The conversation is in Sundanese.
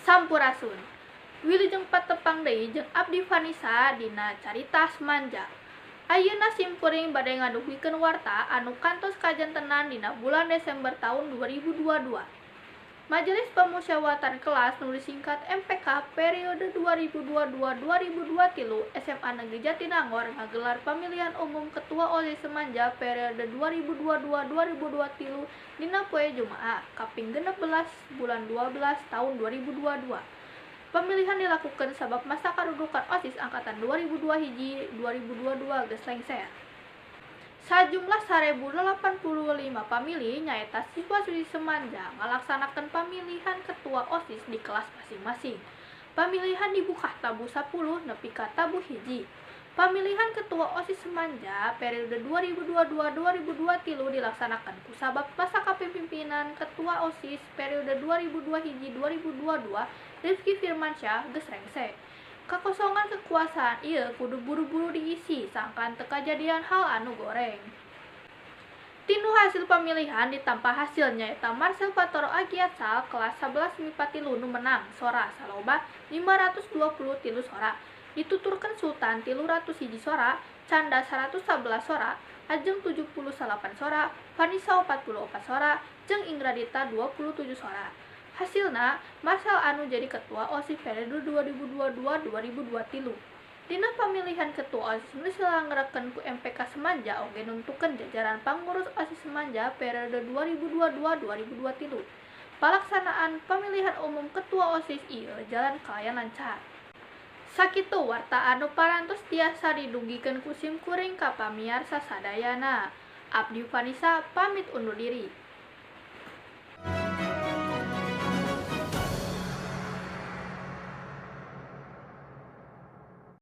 Sampurasun. Wilujeng patepang deui jeung Abdi Vanessa dina carita Semanja. Ayeuna simkuring bade ngaduhikeun warta anu kantos kajantenan dina bulan Desember taun 2022. Majelis Pemusyawaratan Kelas nu disingkat MPK periode 2022-2023 SMA Negeri Jatinangor ngagelar pamilihan umum Ketua OSIS Semanja periode 2022-2023 dina poe Jumaah kaping 16 bulan 12 tahun 2022. Pemilihan dilakukan sabab masa kadudukan OSIS angkatan 2002 hiji 2022 geus lengser. Sajumlah 1085 pamilih nyaeta siswa-siswi Semanja ngalaksanakeun pamilihan ketua OSIS di kelas masing-masing. Pamilihan dibuka tabu 10 nepi ka tabu hiji. Pamilihan ketua OSIS Semanja periode 2022-2023 dilaksanakan kusabab masa kapimpinan ketua OSIS periode 2002 hiji 2022 Rifki Firmansyah geus rengse. Kakosongan kekuasaan ieu kudu buru-buru diisi sangkan teu kajadian hal anu goreng. Tinu hasil pamilihan ditampa hasilnya eta Marcel Patoro Agiatsal kelas 11 MIPA 3 nu menang sora saloba 523 sora. Dituturkeun Sultan 301 sora, Canda 111 sora, Ajeng 78 sora, Vanessa 44 sora, jeung Ingradita 27 sora. Hasilna, Marcel anu jadi ketua OSIS periode 2022-2023. Dina pamilihan ketua OSIS nu diselenggarakeun ku MPK Semanja oge nuntukeun jajaran pangurus OSIS Semanja periode 2022-2023. Palaksanaan pamilihan umum ketua OSIS ieu jalan kalayan lancar. Sakitu warta anu parantos tiasa didugikeun ku simkuring ka pamiarsa sadayana. Abdi Vanessa pamit undur diri.